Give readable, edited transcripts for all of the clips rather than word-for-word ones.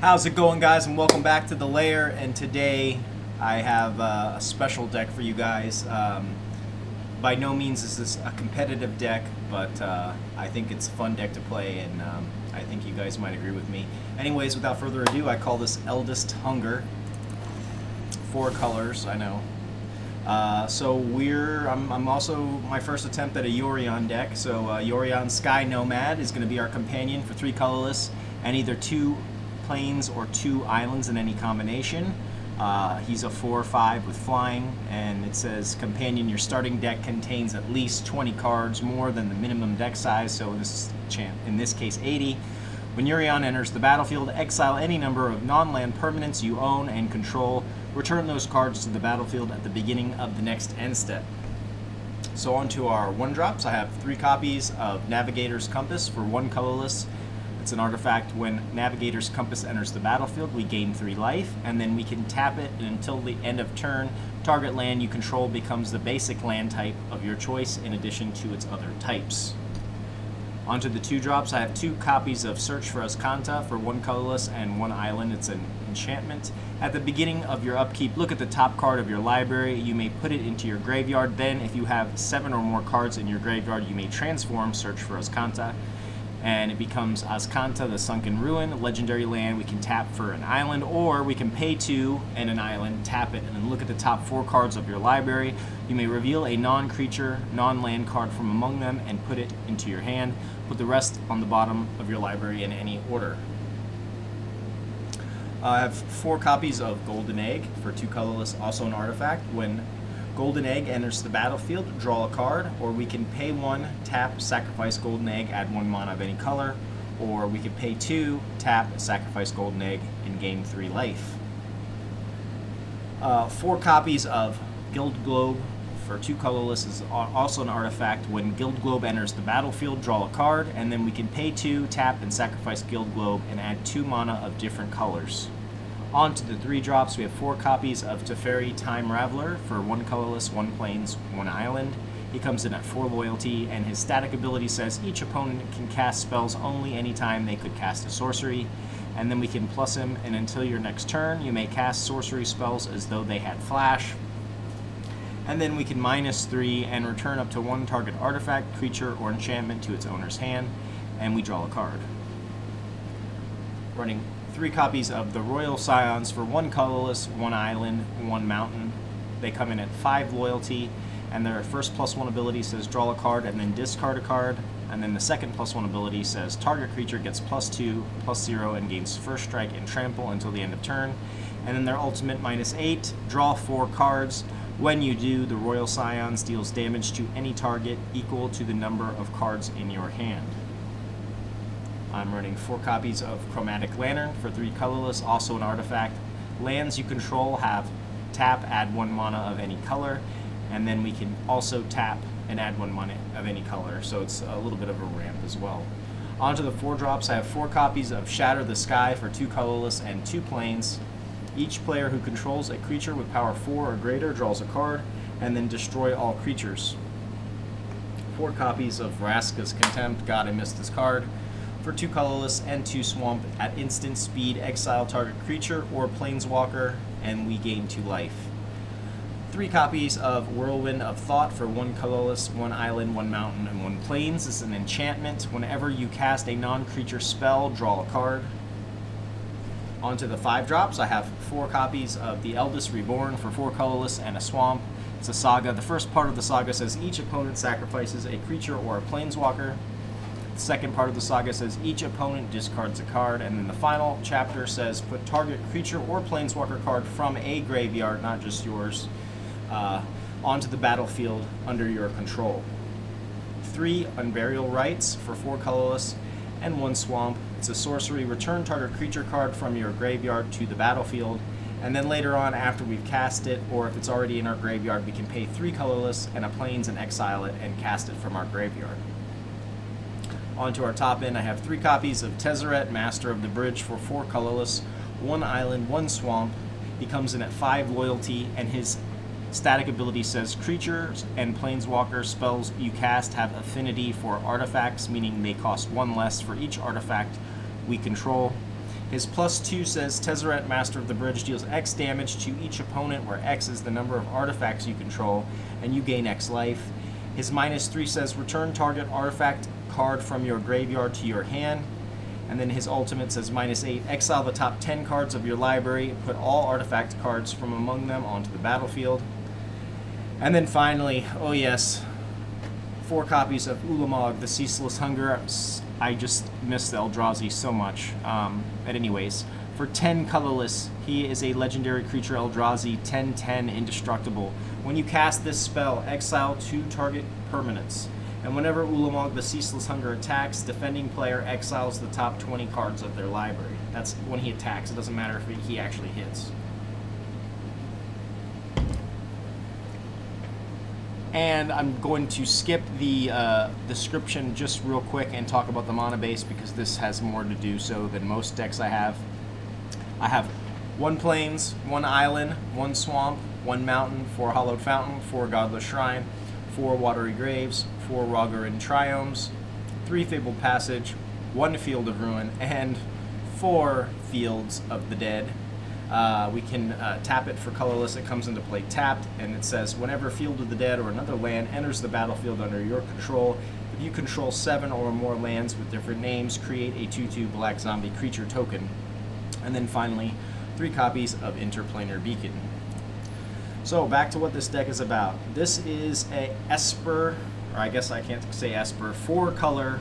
How's it going, guys, and welcome back to the LAIR. And today I have a special deck for you guys. By no means is this a competitive deck, but I think it's a fun deck to play, and I think you guys might agree with me. Anyways, without further ado, I call this Eldest Hunger. 4 colors, I know. I'm also my first attempt at a Yorion deck. So Yorion Sky Nomad is going to be our companion for 3 colorless and either 2 plains or 2 islands in any combination. He's a 4/5 with flying, and it says, companion, your starting deck contains at least 20 cards more than the minimum deck size, so in this case 80. When Yorion enters the battlefield, exile any number of non-land permanents you own and control. Return those cards to the battlefield at the beginning of the next end step. So on to our 1-drops. I have 3 copies of Navigator's Compass for 1 colorless. It's an artifact. When Navigator's Compass enters the battlefield, we gain 3 life, and then we can tap it, and until the end of turn, target land you control becomes the basic land type of your choice in addition to its other types. Onto the 2-drops, I have 2 copies of Search for Azcanta for 1 colorless and 1 island. It's an enchantment. At the beginning of your upkeep, look at the top card of your library. You may put it into your graveyard. Then, if you have 7 or more cards in your graveyard, you may transform Search for Azcanta, and it becomes Azcanta, the Sunken Ruin, legendary land. We can tap for an island, or we can pay 2 and an island, tap it, and then look at the top 4 cards of your library. You may reveal a non-creature, non-land card from among them and put it into your hand. Put the rest on the bottom of your library in any order. I have 4 copies of Golden Egg for 2 colorless, also an artifact. When Golden Egg enters the battlefield, draw a card, or we can pay 1, tap, sacrifice Golden Egg, add 1 mana of any color, or we can pay 2, tap, sacrifice Golden Egg, and gain 3 life. 4 copies of Guild Globe for 2 colorless is also an artifact. When Guild Globe enters the battlefield, draw a card, and then we can pay 2, tap, and sacrifice Guild Globe, and add 2 mana of different colors. On to the 3-drops, we have 4 copies of Teferi Time Raveler for 1 colorless, 1 plains, 1 island. He comes in at 4 loyalty, and his static ability says each opponent can cast spells only anytime they could cast a sorcery. And then we can plus him, and until your next turn, you may cast sorcery spells as though they had flash. And then we can -3 and return up to 1 target artifact, creature, or enchantment to its owner's hand, and we draw a card. Running 3 copies of the Royal Scions for 1 colorless, 1 island, 1 mountain. They come in at 5 loyalty, and their first +1 ability says draw a card and then discard a card. And then the second +1 ability says target creature gets +2, +0, and gains first strike and trample until the end of turn. And then their ultimate -8, draw 4 cards. When you do, the Royal Scions deals damage to any target equal to the number of cards in your hand. I'm running 4 copies of Chromatic Lantern for 3 colorless, also an artifact. Lands you control have tap, add 1 mana of any color, and then we can also tap and add 1 mana of any color, so it's a little bit of a ramp as well. On to the 4-drops, I have 4 copies of Shatter the Sky for 2 colorless and 2 plains. Each player who controls a creature with power 4 or greater draws a card, and then destroy all creatures. 4 copies of Vraska's Contempt, God, I missed this card. For 2 colorless and 2 swamp, at instant speed, exile target creature or planeswalker, and we gain 2 life. 3 copies of Whirlwind of Thought for 1 colorless, 1 island, 1 mountain, and 1 plains. This is an enchantment. Whenever you cast a non-creature spell, draw a card. On to the 5-drops, I have 4 copies of the Eldest Reborn for 4 colorless and a swamp. It's a saga. The first part of the saga says each opponent sacrifices a creature or a planeswalker. The second part of the saga says each opponent discards a card, and then the final chapter says put target creature or planeswalker card from a graveyard, not just yours, onto the battlefield under your control. 3 Unburial Rites for 4 colorless and 1 swamp. It's a sorcery. Return target creature card from your graveyard to the battlefield, and then later on, after we've cast it, or if it's already in our graveyard, we can pay 3 colorless and a plains and exile it and cast it from our graveyard. On to our top end, I have 3 copies of Tezzeret, Master of the Bridge for 4 colorless, 1 island, 1 swamp. He comes in at 5 loyalty, and his static ability says creatures and planeswalker spells you cast have affinity for artifacts, meaning they cost 1 less for each artifact we control. His +2 says Tezzeret, Master of the Bridge, deals X damage to each opponent, where X is the number of artifacts you control, and you gain X life. His -3 says return target artifact card from your graveyard to your hand. And then his ultimate says -8, exile the top 10 cards of your library, put all artifact cards from among them onto the battlefield. And then finally, oh yes, 4 copies of Ulamog, the Ceaseless Hunger. I just miss the Eldrazi so much. But anyways, for 10 colorless, he is a legendary creature Eldrazi, 10/10 indestructible. When you cast this spell, exile 2 target permanents. And whenever Ulamog, the Ceaseless Hunger, attacks, defending player exiles the top 20 cards of their library. That's when he attacks. It doesn't matter if he actually hits. And I'm going to skip the description just real quick and talk about the mana base, because this has more to do so than most decks I have. I have 1 plains, 1 island, 1 swamp, 1 mountain, 4 Hallowed Fountain, 4 Godless Shrine, 4 Watery Graves, 4 Raugrin Triomes, 3 Fabled Passage, 1 Field of Ruin, and 4 Fields of the Dead. We can tap it for colorless. It comes into play tapped, and it says, whenever Field of the Dead or another land enters the battlefield under your control, if you control 7 or more lands with different names, create a 2/2 black zombie creature token. And then finally, 3 copies of Interplanar Beacon. So back to what this deck is about. This is a Esper, or I guess I can't say Esper, 4-color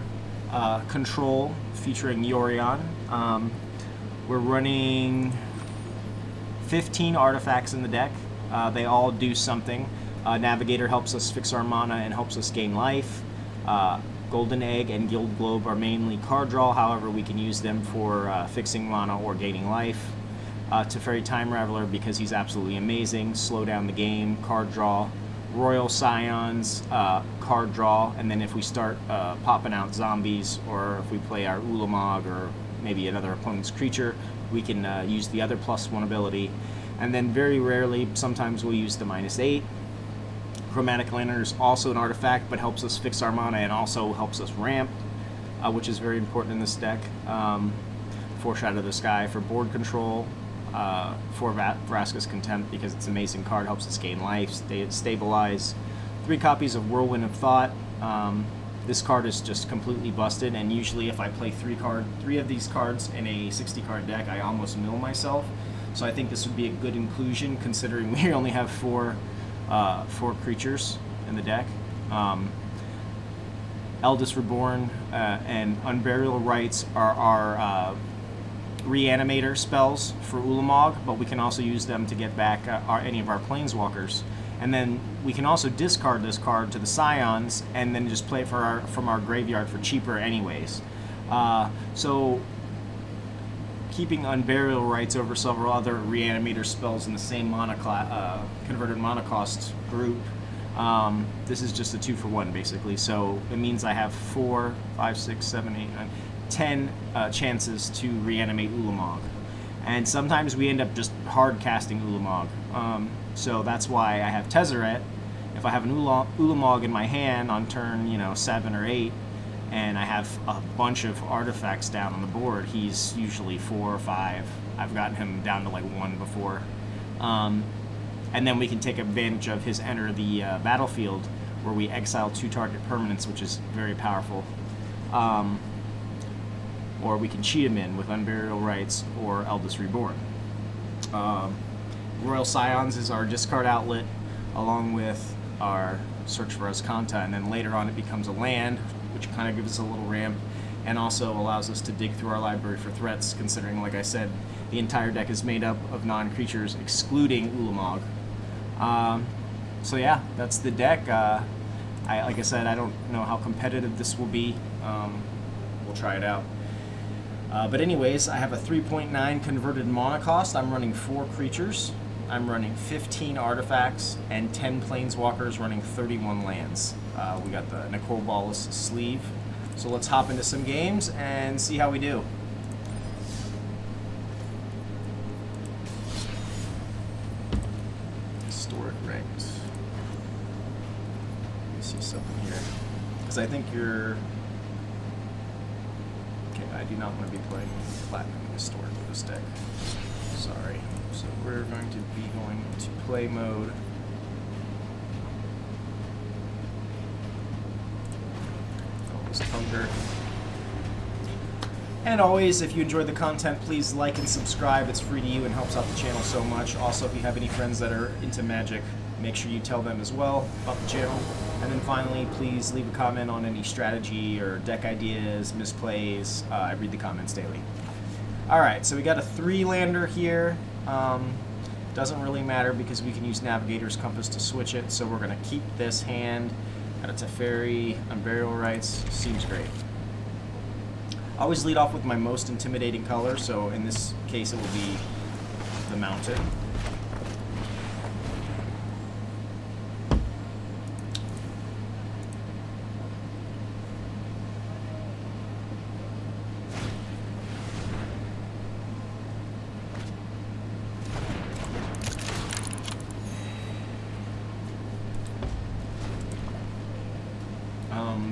control featuring Yorion. We're running 15 artifacts in the deck. They all do something. Navigator helps us fix our mana and helps us gain life. Golden Egg and Guild Globe are mainly card draw, however we can use them for fixing mana or gaining life. Teferi Time Raveler, because he's absolutely amazing, slow down the game, card draw. Royal Scions, card draw, and then if we start popping out zombies, or if we play our Ulamog or maybe another opponent's creature, we can use the other +1 ability. And then very rarely, sometimes we'll use the -8. Chromatic Lantern is also an artifact, but helps us fix our mana and also helps us ramp, which is very important in this deck. For Shatter the Sky for board control. For Vraska's Contempt, because it's an amazing card, helps us gain life, stabilize. 3 copies of Whirlwind of Thought. This card is just completely busted, and usually if I play 3 of these cards in a 60-card deck, I almost mill myself. So I think this would be a good inclusion, considering we only have 4 creatures in the deck. Eldest Reborn and Unburial Rites are our reanimator spells for Ulamog, but we can also use them to get back any of our planeswalkers. And then we can also discard this card to the Scions and then just play it from our graveyard for cheaper anyways. So keeping Unburial Rites over several other reanimator spells in the same converted mana cost group, this is just a 2-for-1 basically. So it means I have 4, 5, 6, 7, 8, 9, 10 chances to reanimate Ulamog. And sometimes we end up just hard casting Ulamog. So that's why I have Tezzeret. If I have an Ulamog in my hand on turn 7 or 8, and I have a bunch of artifacts down on the board, he's usually 4 or 5. I've gotten him down to like 1 before. And then we can take advantage of his enter the battlefield, where we exile 2 target permanents, which is very powerful. Or we can cheat him in with Unburial Rites or Eldest Reborn. Royal Scions is our discard outlet, along with our search for Azcanta, and then later on it becomes a land, which kind of gives us a little ramp, and also allows us to dig through our library for threats, considering, like I said, the entire deck is made up of non-creatures, excluding Ulamog. So yeah, that's the deck. Like I said, I don't know how competitive this will be. We'll try it out. But anyways, I have a 3.9 converted mana cost. I'm running 4 creatures. I'm running 15 artifacts and 10 planeswalkers, running 31 lands. We got the Nicole Ballas sleeve. So let's hop into some games and see how we do. Historic ranked. Let me see something here. Because I think you're... Okay, I do not want to be playing Platinum Historic with this deck. Sorry. So we're going to be going to play mode. Eldest Hunger. And always, if you enjoyed the content, please like and subscribe. It's free to you and helps out the channel so much. Also, if you have any friends that are into Magic, make sure you tell them as well about the channel. And then finally, please leave a comment on any strategy or deck ideas, misplays. I read the comments daily. Alright, so we got a 3-lander here. Doesn't really matter because we can use Navigator's Compass to switch it, so we're going to keep this hand. Got a Teferi, Unburial Rites. Seems great. I always lead off with my most intimidating color, so in this case it will be the Mountain.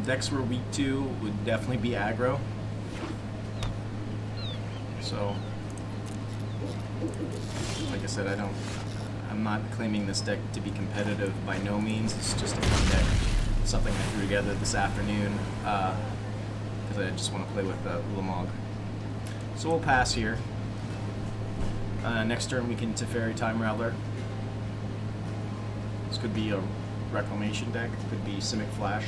Decks we're weak to would definitely be aggro. So, like I said, I'm not claiming this deck to be competitive by no means. It's just a fun deck. Something I threw together this afternoon because I just want to play with Ulamog. So we'll pass here. Next turn we can Teferi Time Raveler. This could be a Reclamation deck. Could be Simic Flash.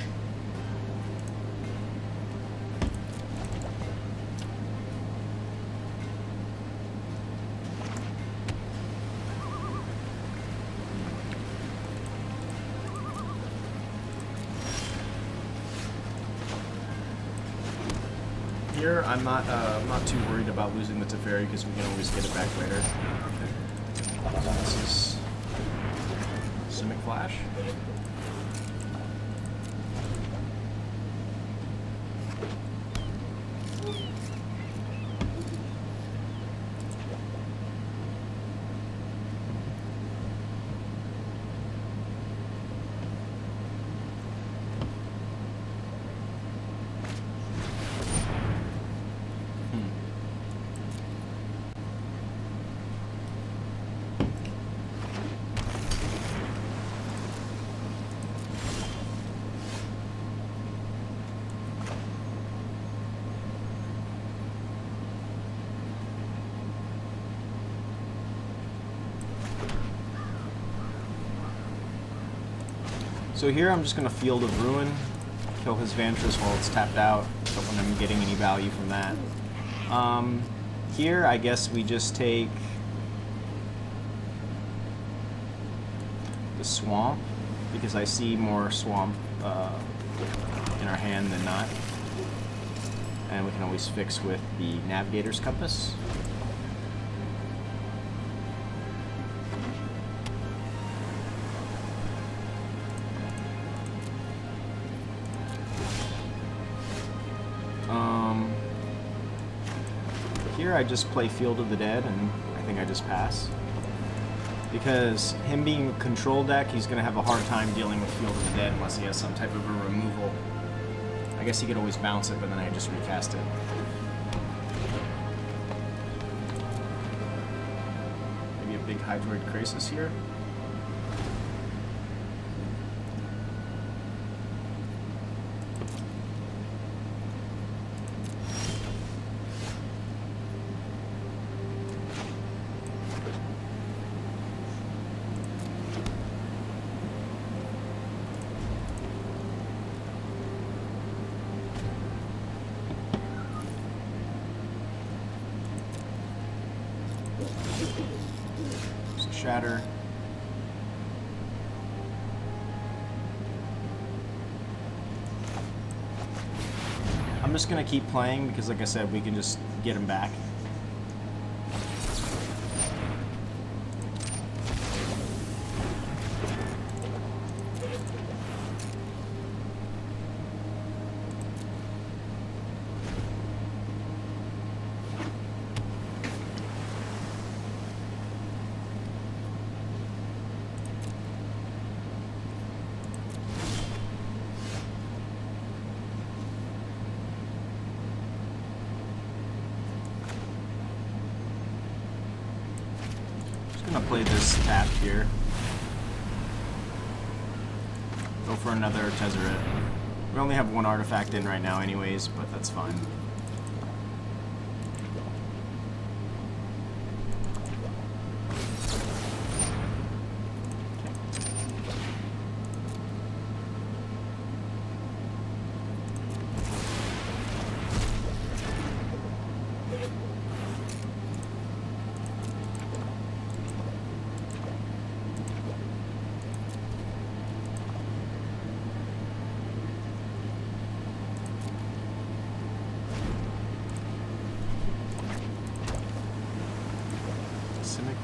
Here, I'm not too worried about losing the Teferi because we can always get it back later. So this is Simic Flash. So here I'm just going to Field of Ruin, kill his Vantress while it's tapped out, but when I'm getting any value from that. Here I guess we just take the Swamp, because I see more Swamp in our hand than not. And we can always fix with the Navigator's Compass. Here I just play Field of the Dead, and I think I just pass. Because him being a control deck, he's going to have a hard time dealing with Field of the Dead unless he has some type of a removal. I guess he could always bounce it, but then I just recast it. Maybe a big Hydroid Krasis here. Shatter. I'm just going to keep playing because, like I said, we can just get him back. I'm gonna play this tap here. Go for another Tezzeret. We only have one artifact in right now anyways, but that's fine.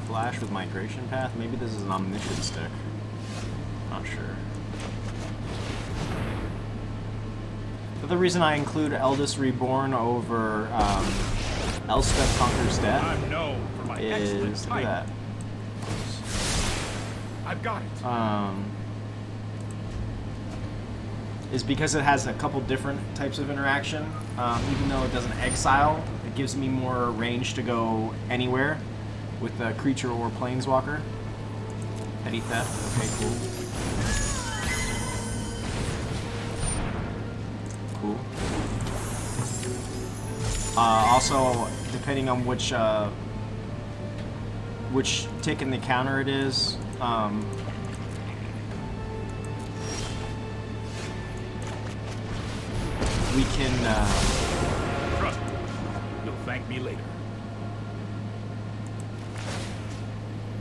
Flash with Migration Path? Maybe this is an Omniscience stick. Not sure. But the reason I include Eldest Reborn over Elspeth Conquers Death I'm known for my is, look at that. I've got it. Is because it has a couple different types of interaction. Even though it doesn't exile, it gives me more range to go anywhere with a creature or planeswalker. Petty Theft, okay, cool. Also, depending on which tick in the counter it is, we can. Trust me, you'll thank me later.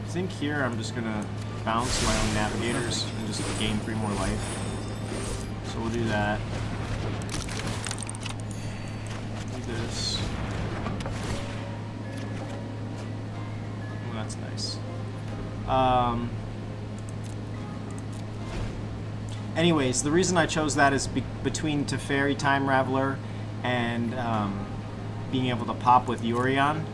I think here I'm just gonna bounce my own Navigators and just gain 3 more life. So we'll do that. Do this. Oh, that's nice. Anyways, the reason I chose that is between Teferi Time Raveler and being able to pop with Yorion.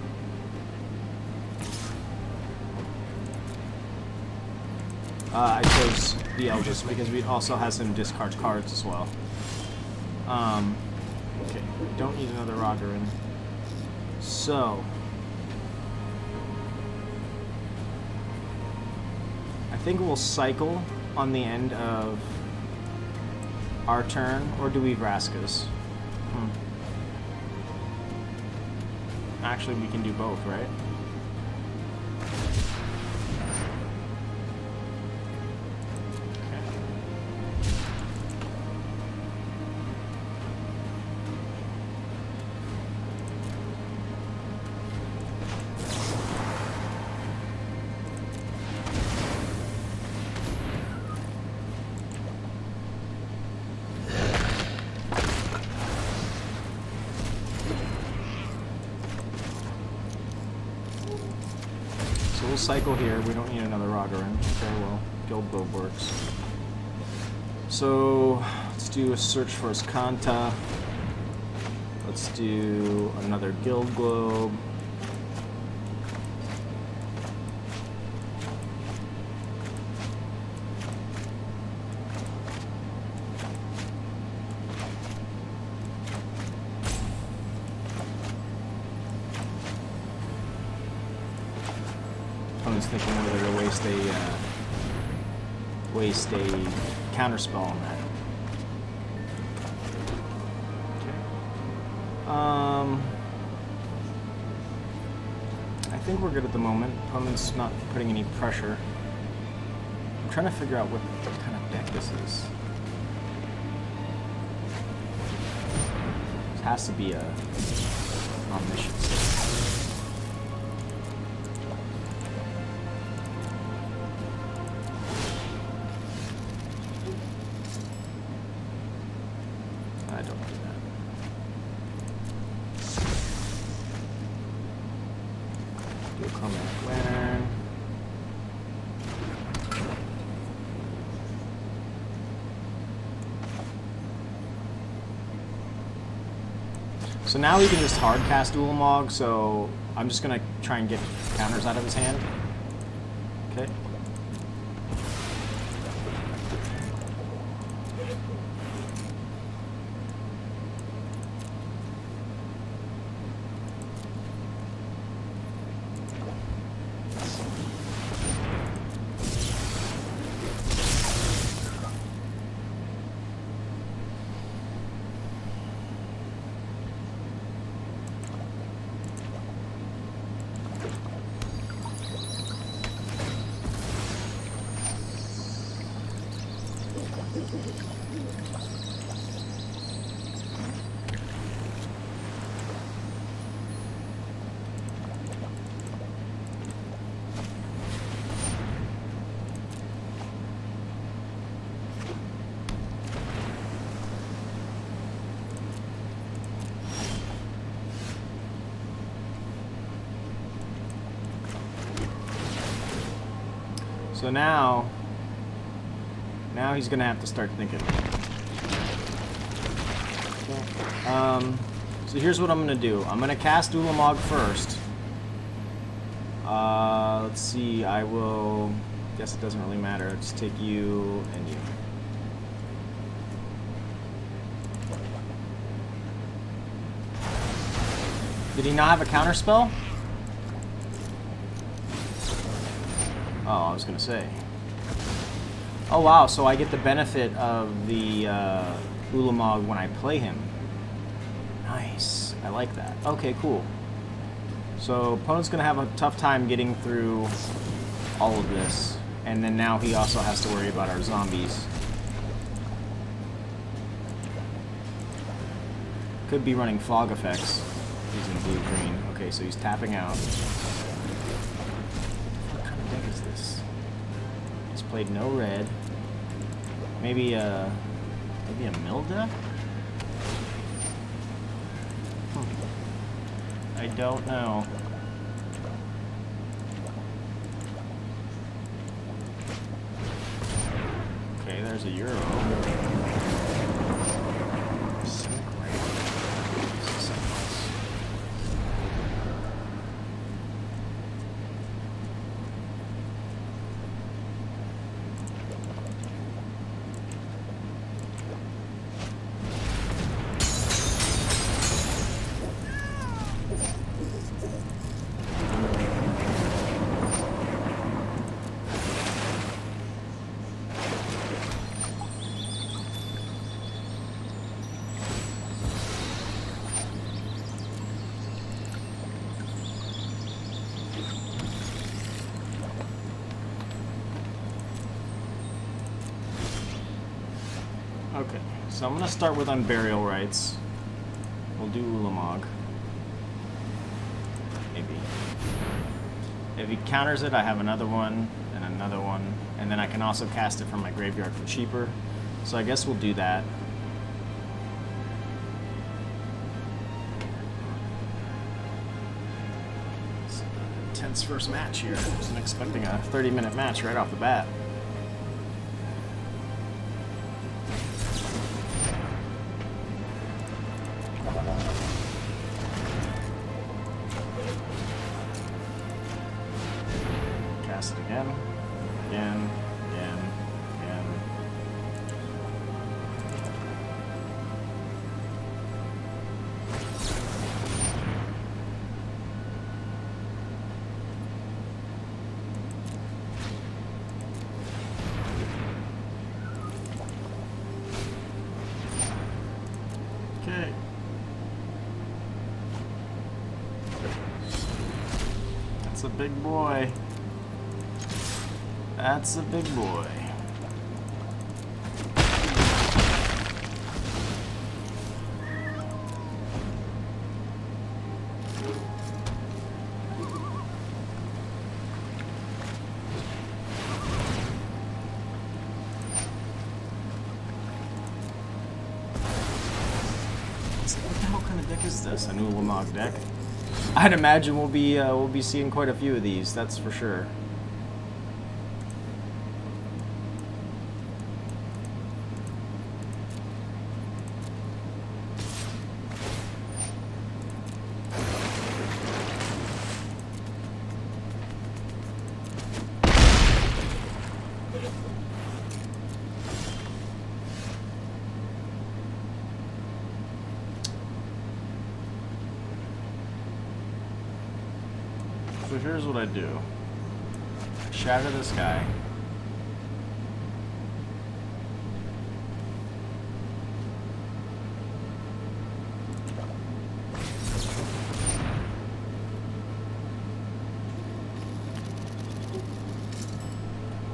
I chose the Eldest because we also has him discard cards as well. Okay, we don't need another Raugrin. So, I think we'll cycle on the end of our turn, or do we Vraskas? Actually, we can do both, right? We'll cycle here. We don't need another Raugrin. Okay, well, Guild Build works. So, let's do a search for Azcanta. Let's do another Guild Globe. I was thinking whether to waste a counterspell on that. Okay. I think we're good at the moment. Opponent's not putting any pressure. I'm trying to figure out what kind of deck this is. It has to be a Omniscience. Chromatic Lantern. So now we can just hard cast Ulamog, so I'm just gonna try and get counters out of his hand. Okay. So now he's gonna have to start thinking. Okay. So here's what I'm gonna do. I'm gonna cast Ulamog first. Let's see. I will. Guess it doesn't really matter. Just take you and you. Did he not have a counter spell? Oh, I was gonna say. Oh wow, so I get the benefit of the Ulamog when I play him. Nice, I like that. Okay, cool. So opponent's gonna have a tough time getting through all of this, and then now he also has to worry about our zombies. Could be running fog effects using blue-green. Okay, so he's tapping out. Is this? He's played no red. Maybe a mill deck? I don't know. Okay, there's a Euro. Okay, so I'm going to start with Unburial Rites. We'll do Ulamog. Maybe. If he counters it, I have another one, and then I can also cast it from my graveyard for cheaper. So I guess we'll do that. It's an intense first match here. I wasn't expecting a 30-minute match right off the bat. That's a big boy. That's a big boy. What the hell kind of deck is this? A new Ulamog deck? I'd imagine we'll be seeing quite a few of these. That's for sure. So here's what I do. Shatter the Sky.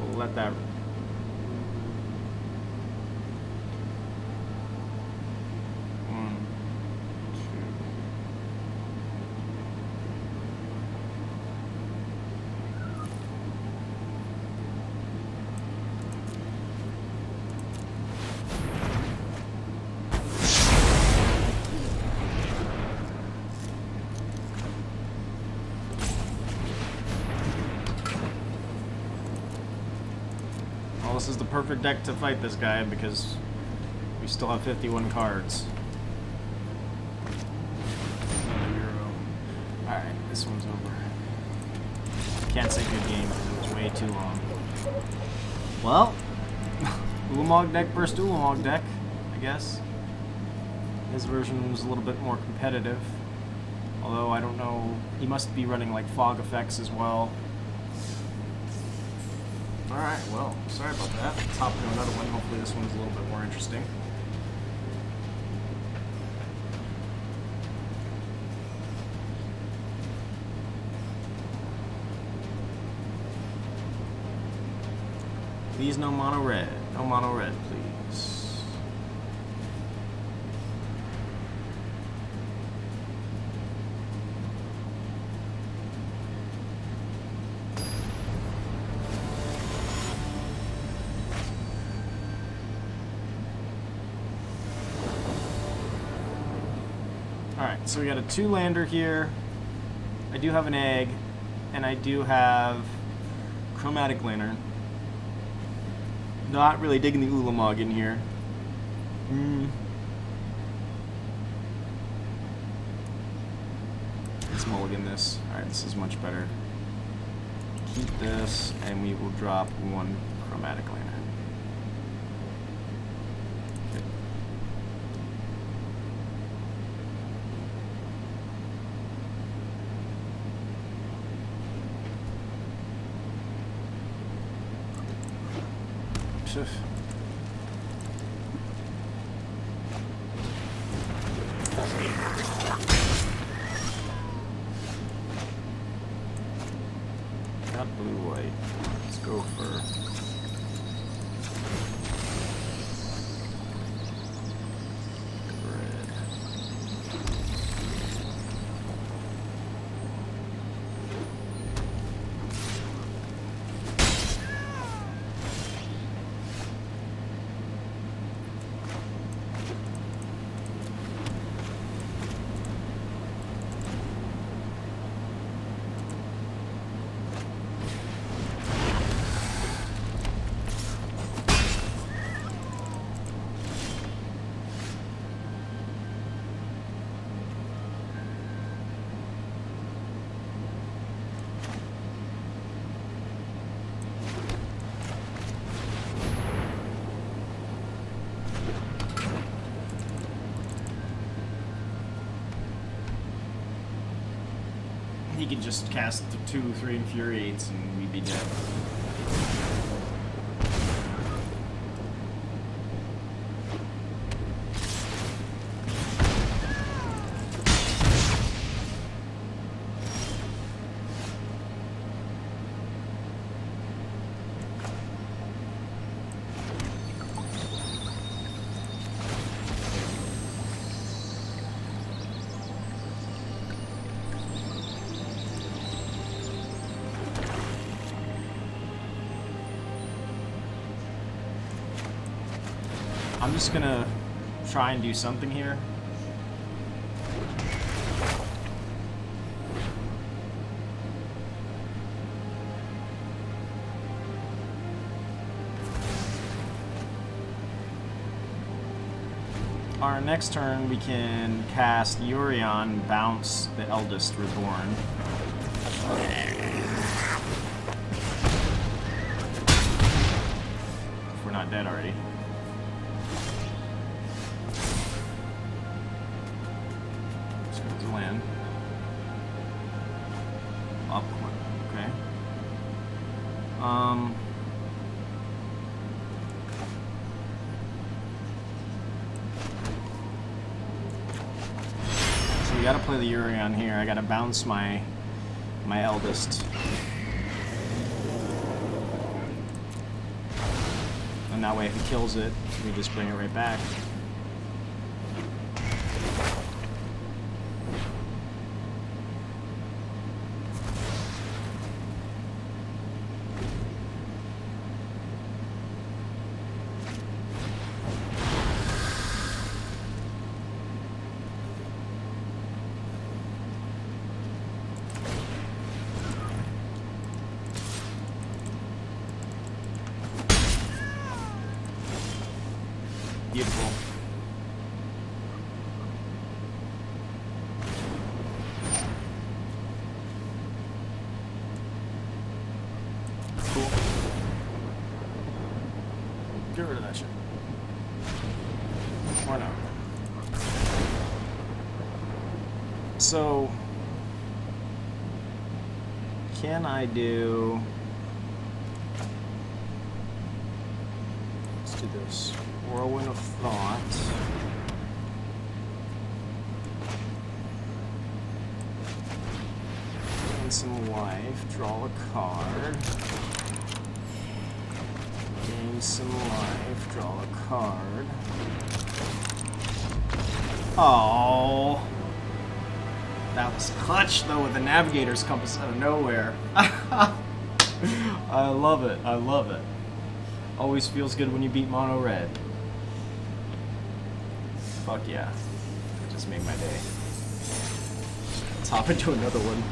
We'll let that... this is the perfect deck to fight this guy because we still have 51 cards. Alright, this one's over. Can't say good game because it was way too long. Well, Ulamog deck versus Ulamog deck, I guess. His version was a little bit more competitive. Although, I don't know, he must be running like fog effects as well. Alright, well, sorry about that. Let's hop into another one. Hopefully this one's a little bit more interesting. Please no mono red. No mono red, please. Alright, so we got a 2-lander here. I do have an egg, and I do have Chromatic Lantern. Not really digging the Ulamog in here. Let's mulligan this. Alright, this is much better. Keep this, and we will drop 1 Chromatic Lantern. Got blue white. Let's go for red. He could just cast the 2-3 Infuriates and we'd be dead. I'm just gonna try and do something here. Our next turn we can cast Yorion, bounce the Eldest Reborn. If we're not dead already. Land. Up one, okay. So we gotta play the Yorion here. I gotta bounce my Eldest. And that way if he kills it, we just bring it right back. Get rid of that shit. Why not? So, can I do... Let's do this. Whirlwind of Thought. Gain some life. Draw a card. Gain some life. Draw a card. Oh. That was clutch, though, with the Navigator's Compass out of nowhere. I love it. I love it. Always feels good when you beat mono red. Fuck yeah. That just made my day. Let's hop into another one.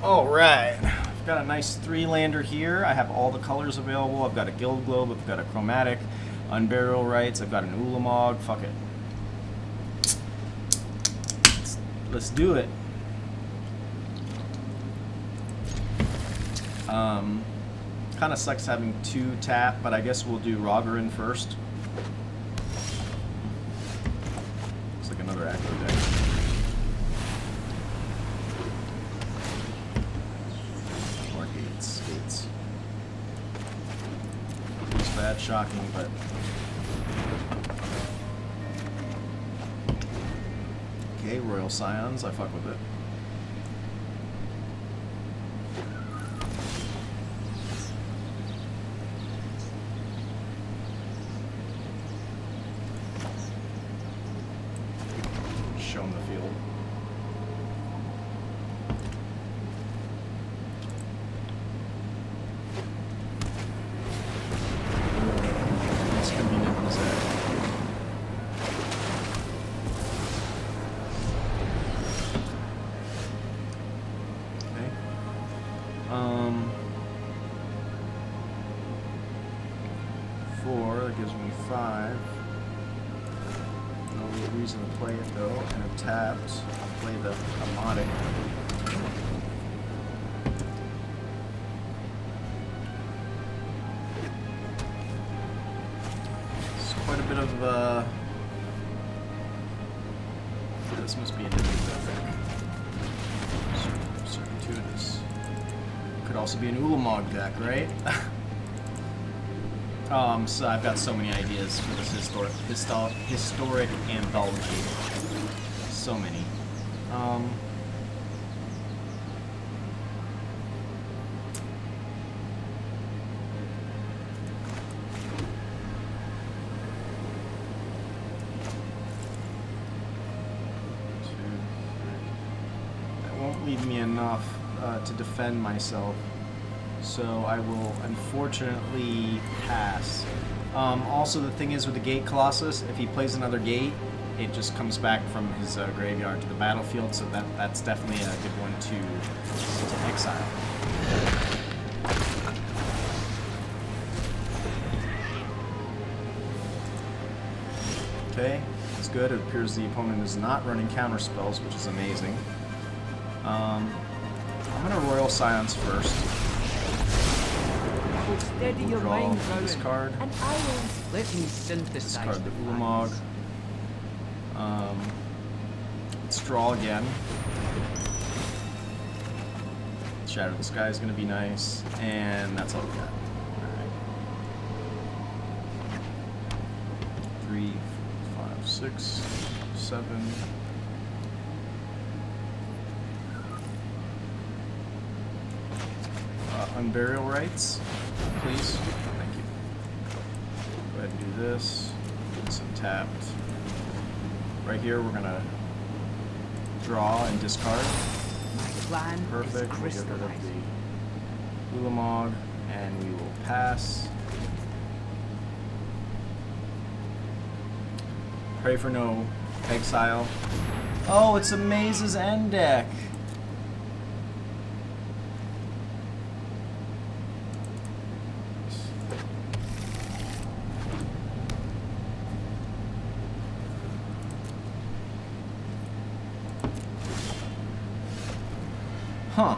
Alright, I've got a nice 3-lander here. I have all the colors available. I've got a Guild Globe, I've got a Chromatic, Unburial Rites, I've got an Ulamog. Fuck it. Let's do it. Kind of sucks having 2 tap, but I guess we'll do Raugrin first. Looks like another aggro deck. Bad, shocking, but okay. Royal Scions, I fuck with it. Show them the field. To play it though, and I've tapped. I'll play the Chromatic. It's quite a bit of this must be a different deck. Circuitous. Could also be an Ulamog deck, right? So I've got so many ideas for this historic anthology. So many. That won't leave me enough to defend myself. So I will unfortunately pass. Also, the thing is with the Gate Colossus, if he plays another gate, it just comes back from his graveyard to the battlefield, so that's definitely a good one to exile. Okay, that's good. It appears the opponent is not running counter spells, which is amazing. I'm going to Royal Scions first. Steady your mind, this card. And I will let me synthesize. Discard the Ulamog. Let's draw again. Shatter the Sky is going to be nice, and that's all we got. Alright. 3, 5, 6, 7. Unburial Rites, please. Thank you. Go ahead and do this. Get some tapped. Right here, we're gonna draw and discard. My plan Perfect. We'll get rid of the Ulamog, and we will pass. Pray for no exile. Oh, it's a Maze's End deck. Huh.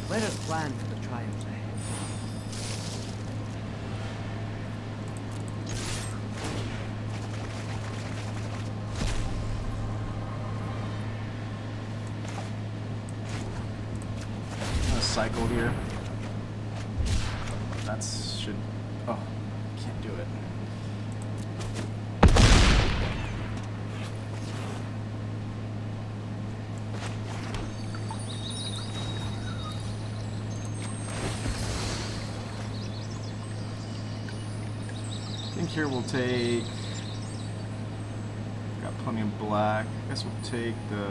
Let us plan for the triumphs ahead. Cycle here. That should. Oh, can't do it. I think here we'll take. Got plenty of black. I guess we'll take the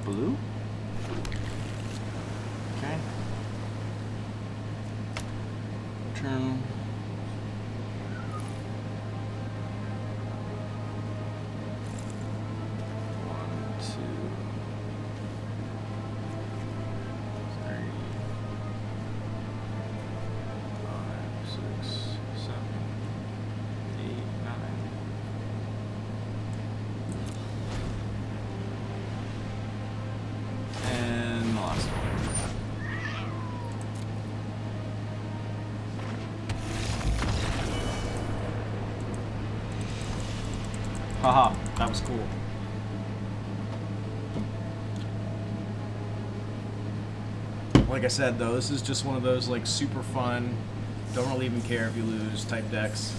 blue. Okay. Turn. One, two, three, 5, 6, 7, 8, 9. And the last one. Haha, that was cool. Like I said though, this is just one of those like super fun, don't really even care if you lose type decks.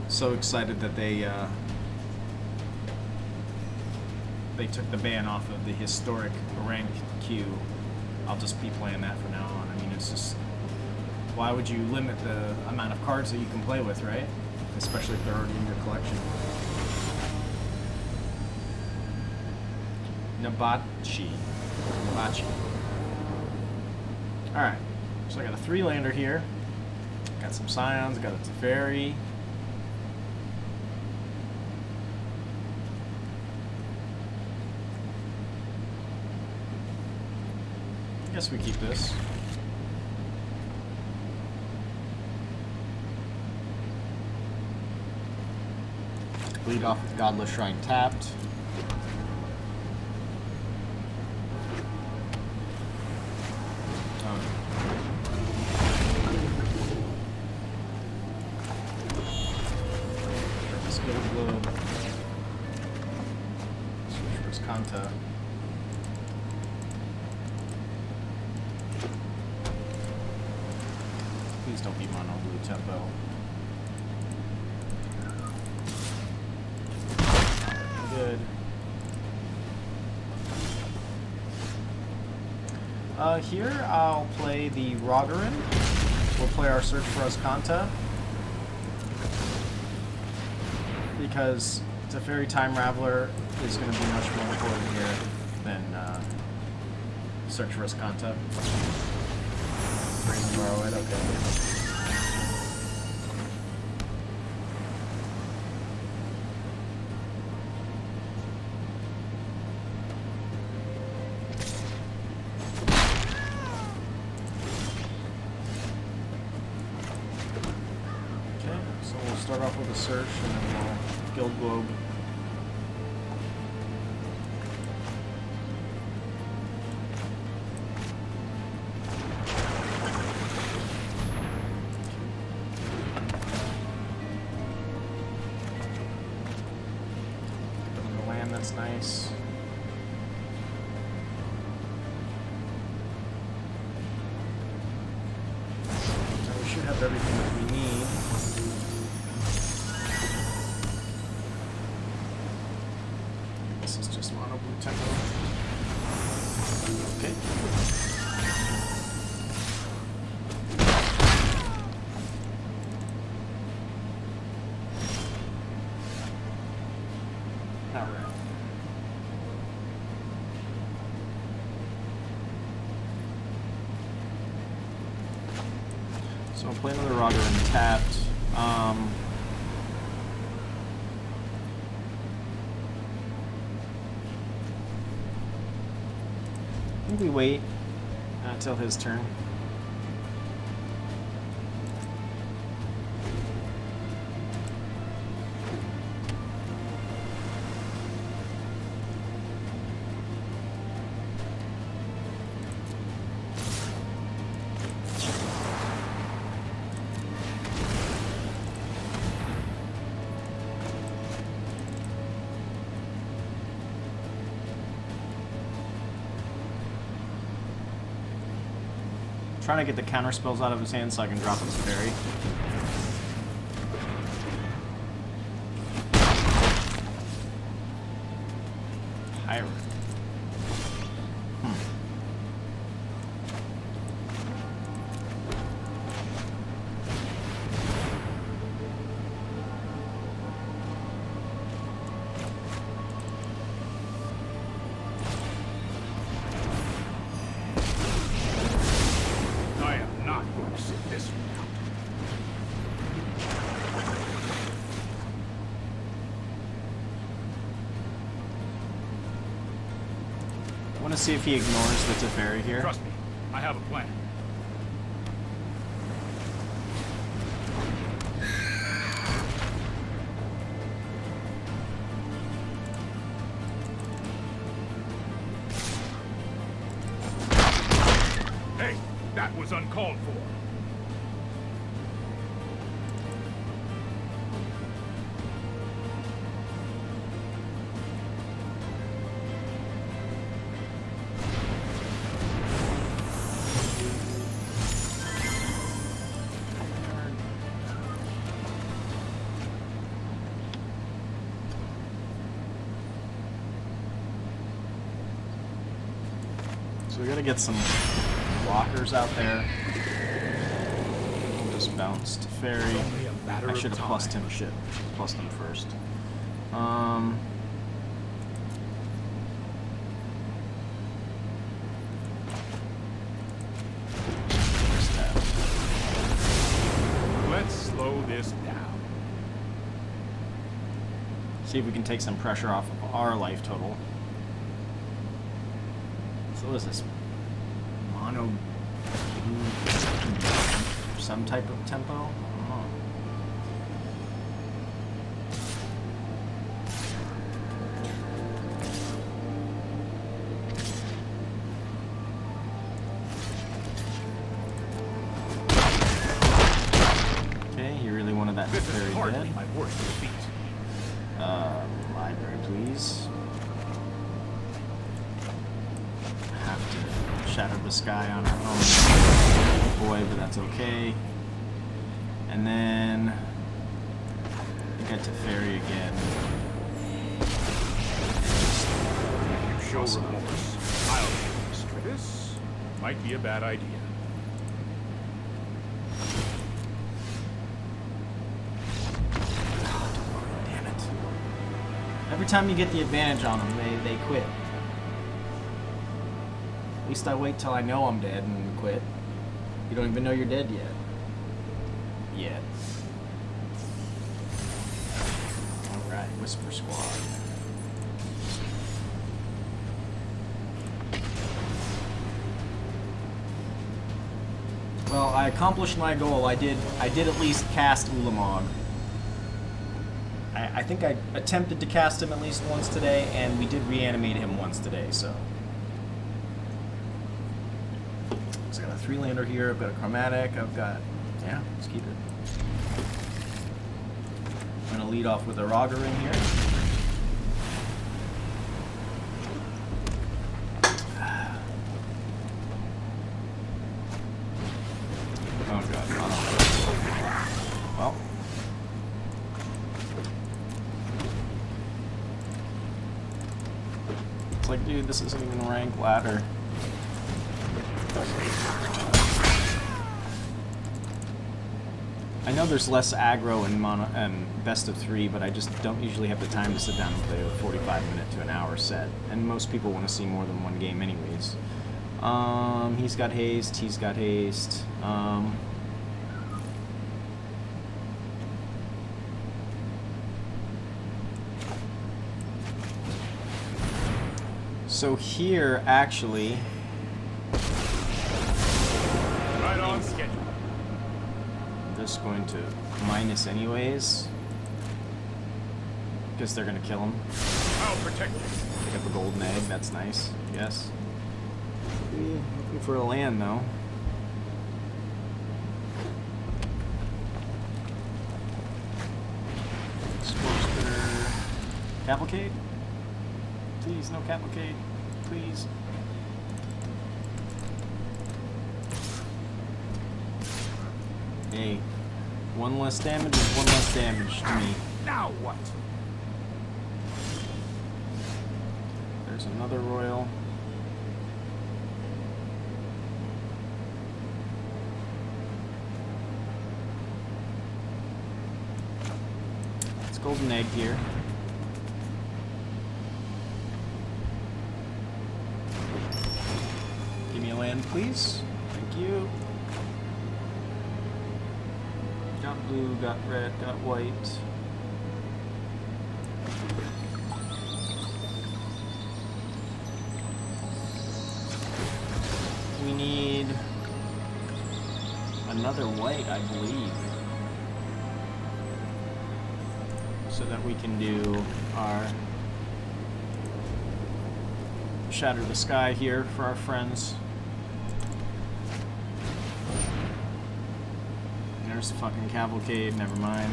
So excited that they took the ban off of the historic ranked queue. I'll just be playing that from now on. I mean, it's just, why would you limit the amount of cards that you can play with, right? Especially if they're already in your collection. Nabachi. Alright, so I got a 3-lander here. Got some Scions, got a Teferi. I guess we keep this. Lead off with Godless Shrine tapped. Switch for Azcanta. Please don't be mono blue tempo. Good. Here I'll play the Raugrin. We'll play our Search for Azcanta. Because Teferi Time Raveler is going to be much more important here than Search for Azcanta. Bring and borrow it, okay. Start off with a search and then we'll Guild Globe. Get them in the land, that's nice. So we should have everything that we need. Tempo. Okay. All right. So I'm playing another Raugrin tapped. I think we wait Until his turn. Trying to get the counter spells out of his hand so I can drop his Teferi. Pirate. I want to see if he ignores the Teferi here. Trust me, I have a plan. Hey, that was uncalled for. So we gotta get some blockers out there. We'll just bounce Teferi. I should have plussed him shit. Plussed him first. Let's slow this down. See if we can take some pressure off of our life total. So what is this? Mono... some type of tempo? I don't know. Okay, he really wanted that This very is hardly dead. my worst defeat. Library, please. Shatter the Sky on her own. Boy, but that's okay. And then get Teferi again. You show remorse. I'll show remorse. This might be a bad idea. Damn it. Every time you get the advantage on them, they quit. At least I wait till I know I'm dead and quit. You don't even know you're dead yet. Yet. Alright, Whisper Squad. Well, I accomplished my goal. I did at least cast Ulamog. I think I attempted to cast him at least once today, and we did reanimate him once today, so. So I got a 3-lander here, I've got a Chromatic, I've got, yeah, let's keep it. I'm gonna lead off with a Raugrin here. Oh god, oh no. Well. It's like, dude, this isn't even rank ladder. I know there's less aggro in mono and best of 3, but I just don't usually have the time to sit down and play a 45-minute to an hour set. And most people want to see more than one game anyways. He's got haste, he's got haste. So here, actually, just going to minus anyways. Because they're going to kill him. I'll protect you. Pick up a golden egg, that's nice, yes. Looking for a land though. Cavalcade? Please, no cavalcade. Please. Hey, one less damage is one less damage to me. Now what? There's another royal. It's golden egg here. Give me a land, please. Thank you. Got blue, got red, got white. We need another white, I believe, so that we can do our Shatter the Sky here for our friends. There's a fucking cavalcade, never mind.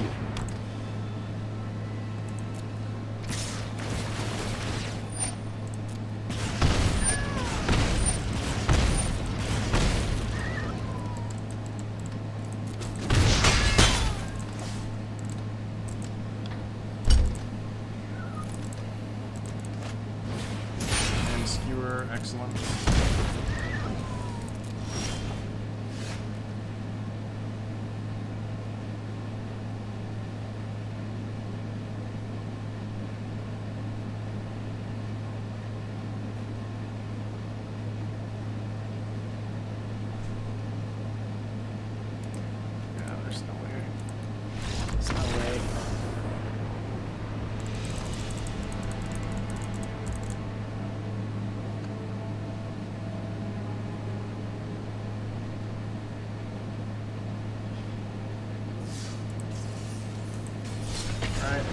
And skewer, excellent.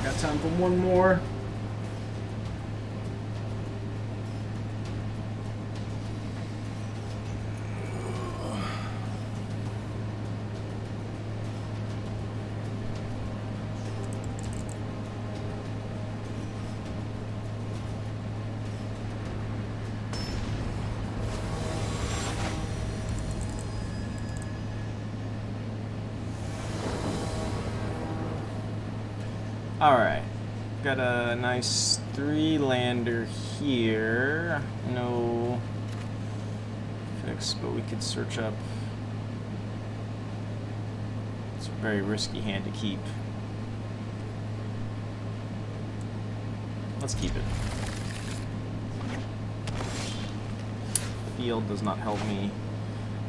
Got time for one more. Alright, got a nice 3-lander here. No fix, but we could search up. It's a very risky hand to keep. Let's keep it. Field does not help me.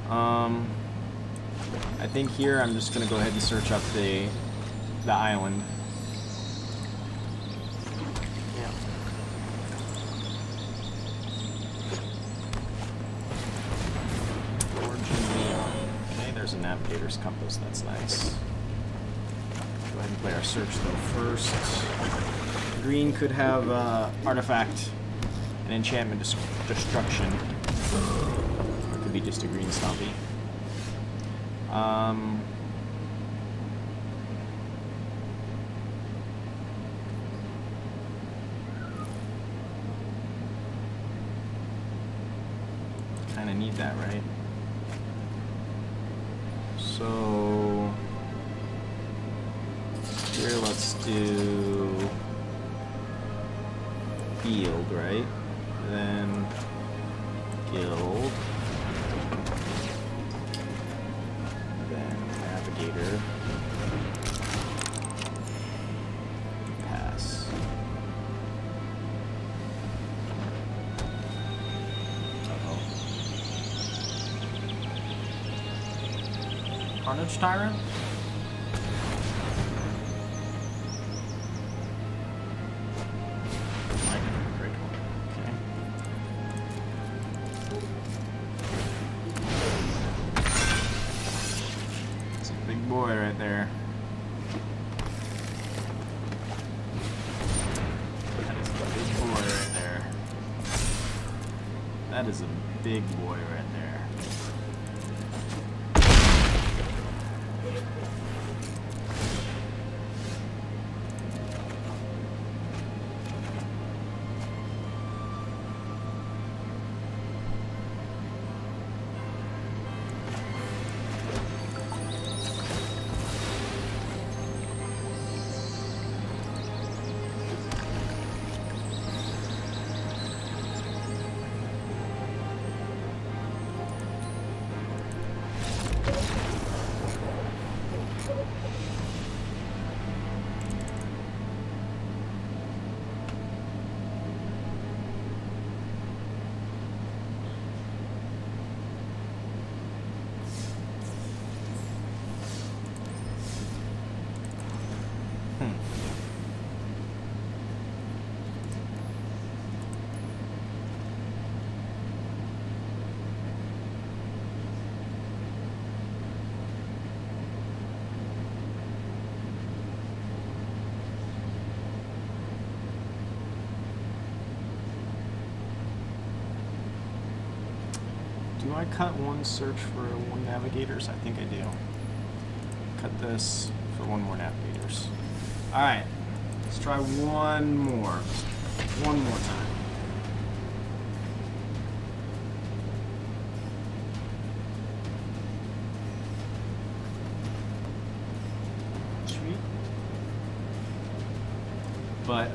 I think here I'm just gonna go ahead and search up the island. There's a Navigator's Compass, that's nice. Go ahead and play our search though first. Green could have artifact and enchantment destruction. Or it could be just a green stompy. Kinda need that, right? So here, let's do field, right? Then guild, then navigator, pass. Carnage Tyrant? Okay. It's a big boy right there. That is a big boy right there. Do I cut one search for one navigators? I think I do. Cut this for one more navigators. Alright, let's try one more. One more time. Sweet. But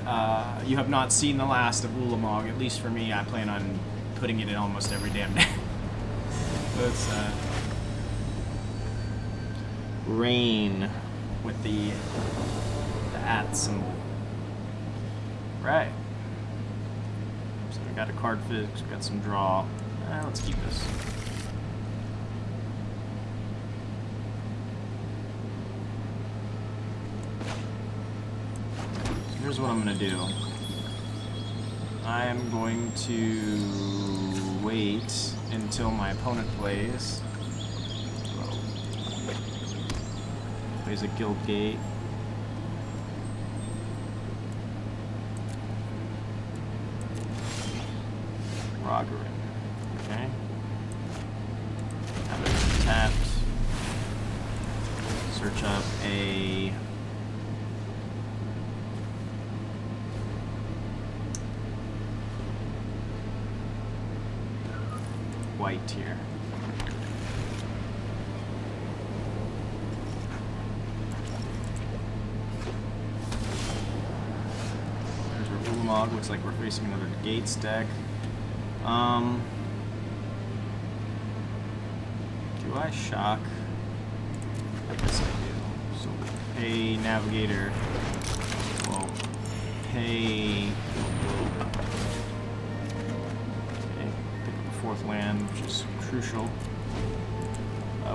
you have not seen the last of Ulamog. At least for me, I plan on putting it in almost every damn day. Let's rain with the at symbol. Right. So we got a card fix, we got some draw. Let's keep this. So here's what I'm gonna do. I am going to wait until my opponent plays. Plays a guild gate. Raugrin. Okay. Have it tapped. Search up a white here. There's our Ulamog. Looks like we're facing another Gates deck. Do I shock? I guess I do. So pay Navigator. Well, pay. Fourth land, which is crucial.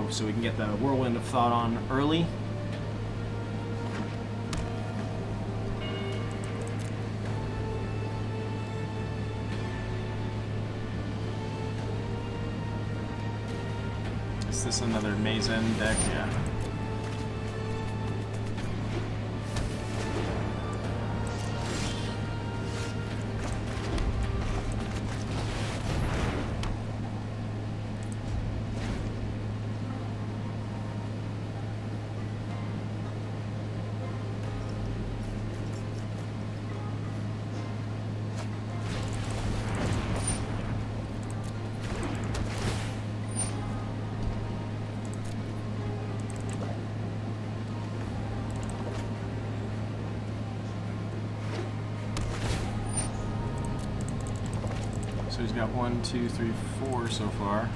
So we can get the Whirlwind of Thought on early. Is this another Maze End deck? Yeah. So he's got 1, 2, 3, 4 so far.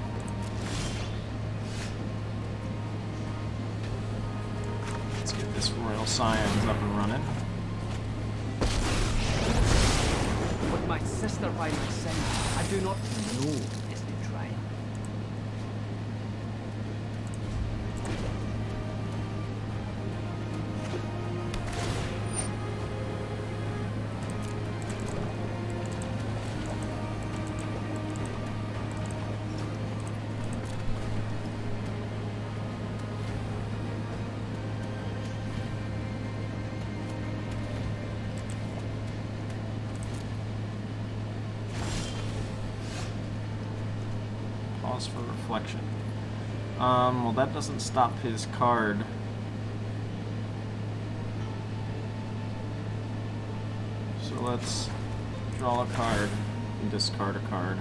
Let's get this Royal Scions up and running. With my sister by my side, I do not know is the triumph. pause for reflection. Well, that doesn't stop his card. So let's draw a card and discard a card.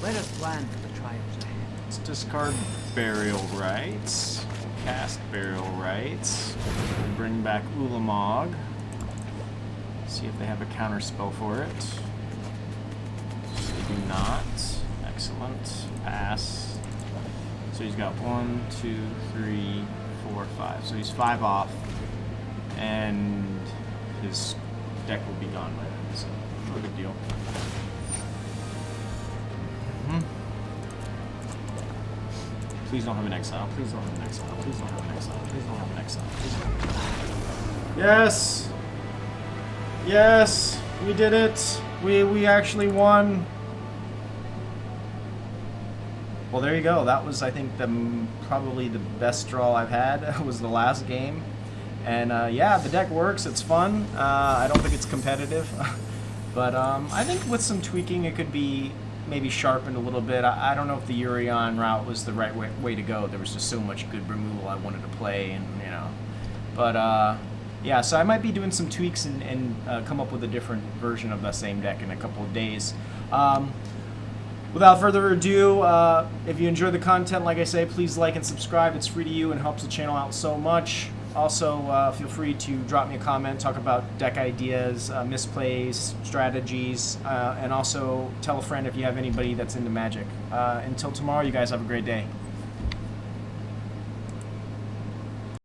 Let us plan for the trials ahead. Let's discard Burial Rites, cast Burial Rites, bring back Ulamog, see if they have a counter spell for it. They do not. Excellent. Pass. So he's got 1, 2, 3, 4, 5. So he's 5 off, and his deck will be gone by then, so no big deal. Please don't have an exile. Please don't have an exile. Please don't have an exile. Please don't have an exile. Please don't. Yes! Yes! We did it! We actually won! Well, there you go. That was, I think, probably the best draw I've had. It was the last game. And yeah, the deck works. It's fun. I don't think it's competitive. But I think with some tweaking, it could be maybe sharpened a little bit. I don't know if the Yorion route was the right way to go. There was just so much good removal I wanted to play, and you know. But yeah, so I might be doing some tweaks and come up with a different version of the same deck in a couple of days. Without further ado, if you enjoy the content, like I say, please like and subscribe. It's free to you and helps the channel out so much. Also, feel free to drop me a comment, talk about deck ideas, misplays, strategies, and also tell a friend if you have anybody that's into Magic. Until tomorrow, you guys have a great day.